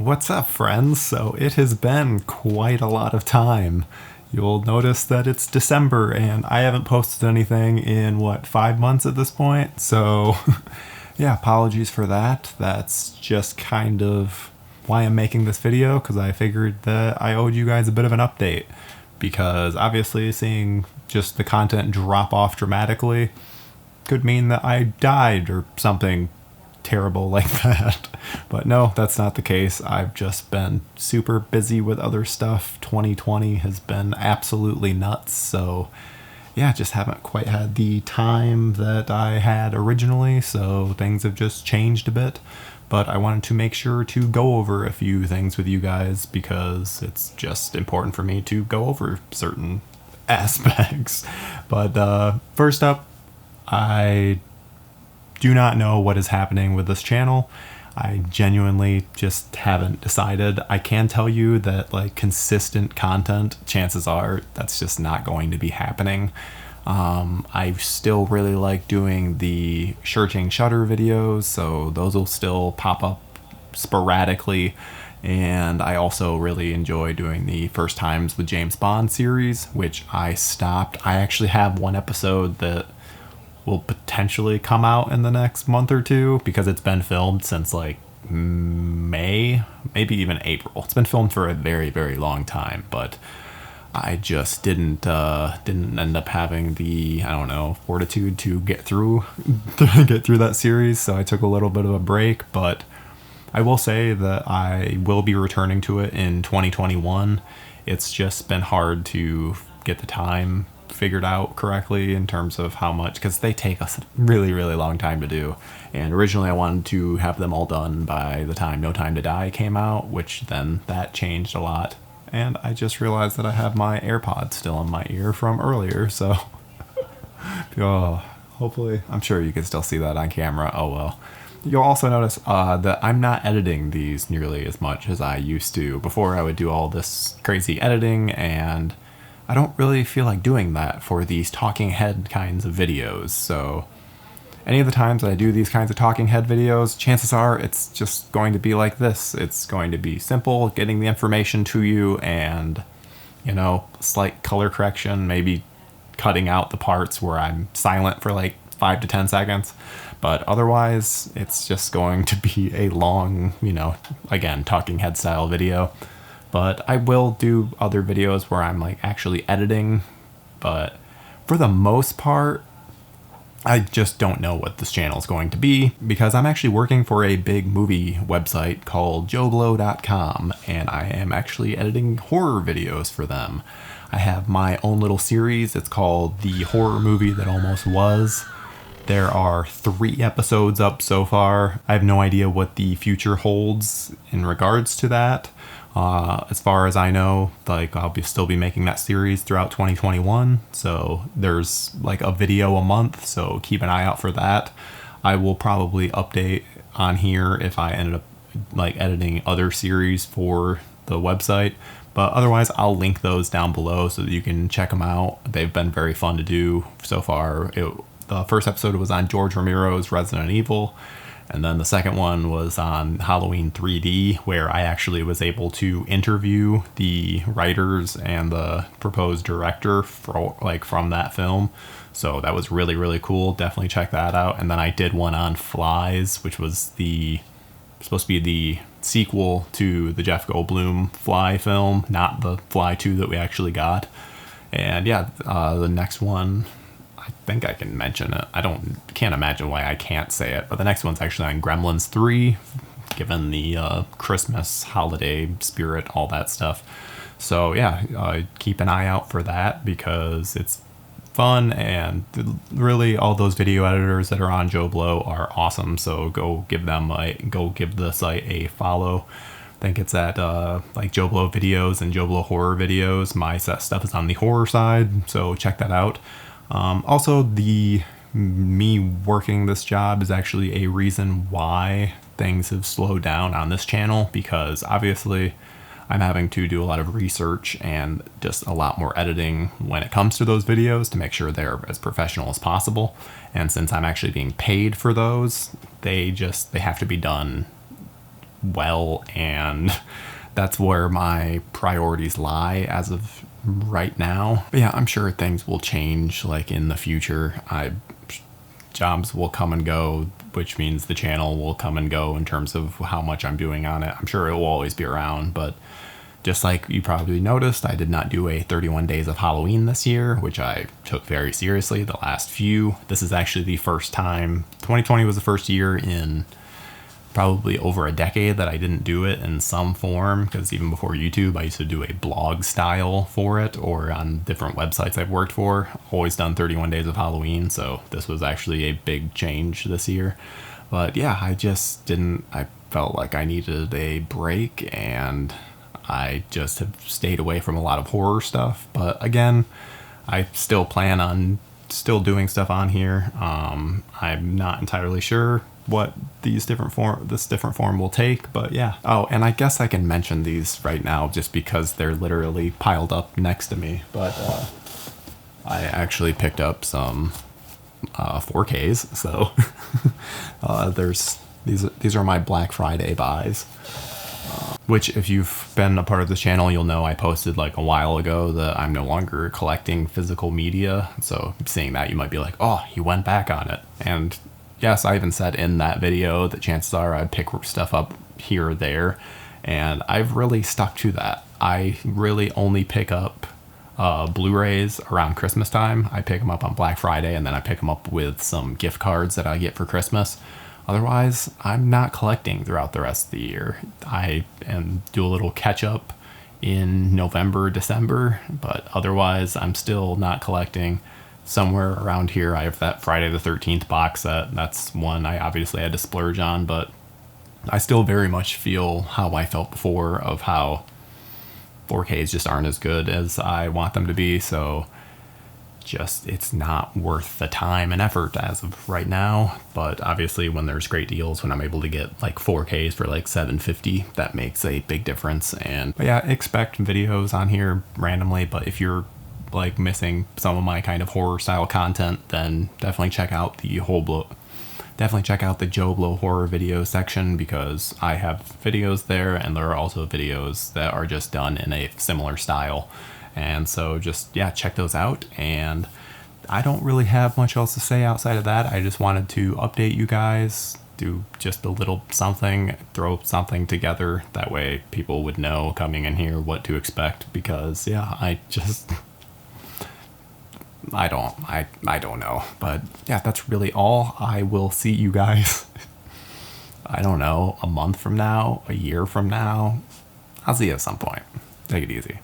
What's up, friends? So it has been quite a lot of time. You'll notice that it's December and I haven't posted anything in 5 months at this point. So yeah, apologies for that. That's just kind of why I'm making this video, because I figured that I owed you guys a bit of an update. Because obviously seeing just the content drop off dramatically could mean that I died or something terrible like that. But no, that's not the case. I've just been super busy with other stuff. 2020 has been absolutely nuts. So yeah, just haven't quite had the time that I had originally. So things have just changed a bit. But I wanted to make sure to go over a few things with you guys because it's just important for me to go over certain aspects. But first up, I do not know what is happening with this channel. I genuinely just haven't decided. I can tell you that consistent content, chances are that's just not going to be happening. I still really like doing the Searching Shudder videos, so those will still pop up sporadically. And I also really enjoy doing the First Times with James Bond series, which I stopped. I actually have one episode that will potentially come out in the next month or two because it's been filmed since May, maybe even April. It's been filmed for a very, very long time, but I just didn't end up having the, fortitude to get through that series. So I took a little bit of a break, but I will say that I will be returning to it in 2021. It's just been hard to get the time figured out correctly in terms of how much, because they take us a really, really long time to do. And originally I wanted to have them all done by the time No Time to Die came out, which then that changed a lot. And I just realized that I have my AirPods still in my ear from earlier, so oh, hopefully, I'm sure you can still see that on camera. Oh well. You'll also notice that I'm not editing these nearly as much as I used to. Before I would do all this crazy editing, and I don't really feel like doing that for these talking head kinds of videos. So any of the times that I do these kinds of talking head videos, chances are it's just going to be like this. It's going to be simple, getting the information to you, and, slight color correction, maybe cutting out the parts where I'm silent for 5 to 10 seconds. But otherwise, it's just going to be a long, again, talking head style video. But I will do other videos where I'm actually editing. But for the most part, I just don't know what this channel is going to be, because I'm actually working for a big movie website called JoBlo.com, and I am actually editing horror videos for them. I have my own little series. It's called The Horror Movie That Almost Was. There are 3 episodes up so far. I have no idea what the future holds in regards to that. As far as I know, I'll still be making that series throughout 2021. So there's a video a month, so keep an eye out for that. I will probably update on here if I ended up editing other series for the website. But otherwise, I'll link those down below so that you can check them out. They've been very fun to do so far. The first episode was on George Romero's Resident Evil. And then the second one was on Halloween 3D, where I actually was able to interview the writers and the proposed director from that film. So that was really, really cool. Definitely check that out. And then I did one on Flies, which was supposed to be the sequel to the Jeff Goldblum Fly film, not the Fly 2 that we actually got. And yeah, the next one, I think I can mention it. Can't imagine why I can't say it, but the next one's actually on Gremlins 3, given the Christmas holiday spirit, all that stuff. So yeah, keep an eye out for that because it's fun, and really all those video editors that are on JoBlo are awesome. So go give the site a follow. I think it's at JoBlo videos and JoBlo horror videos. My stuff is on the horror side, so check that out. Also, me working this job is actually a reason why things have slowed down on this channel, because obviously I'm having to do a lot of research and just a lot more editing when it comes to those videos to make sure they're as professional as possible. And since I'm actually being paid for those, they have to be done well, and that's where my priorities lie as of right now. But yeah, I'm sure things will change like in the future. Jobs will come and go, which means the channel will come and go in terms of how much I'm doing on it. I'm sure it will always be around, but just like you probably noticed, I did not do a 31 Days of Halloween this year, which I took very seriously the last few. This is actually the first time, 2020 was the first year in probably over a decade that I didn't do it in some form, because even before YouTube, I used to do a blog style for it, or on different websites I've worked for. Always done 31 Days of Halloween, so this was actually a big change this year. But yeah, I felt like I needed a break, and I just have stayed away from a lot of horror stuff. But again, I still plan on still doing stuff on here. I'm not entirely sure what this different form will take, but yeah. Oh, and I guess I can mention these right now just because they're literally piled up next to me. But I actually picked up some 4Ks, so these are my Black Friday buys. Which, if you've been a part of this channel, you'll know I posted like a while ago that I'm no longer collecting physical media. So seeing that, you might be like, oh, you went back on it. And yes, I even said in that video that chances are I'd pick stuff up here or there. And I've really stuck to that. I really only pick up Blu-rays around Christmas time. I pick them up on Black Friday, and then I pick them up with some gift cards that I get for Christmas. Otherwise, I'm not collecting throughout the rest of the year. I do a little catch up in November, December, but otherwise I'm still not collecting. Somewhere around here, I have that Friday the 13th box set. That's one I obviously had to splurge on, but I still very much feel how I felt before, of how 4Ks just aren't as good as I want them to be. So it's not worth the time and effort as of right now. But obviously when there's great deals, when I'm able to get like 4Ks for like $750, that makes a big difference. But yeah, expect videos on here randomly, but if you're like missing some of my kind of horror style content, then definitely check out the Joe Blow horror video section, because I have videos there, and there are also videos that are just done in a similar style. And so just, yeah, check those out. And I don't really have much else to say outside of that. I just wanted to update you guys, do just a little something, throw something together. That way people would know coming in here what to expect, because yeah, I don't know. But yeah, that's really all. I will see you guys, I don't know, a month from now, a year from now. I'll see you at some point. Take it easy.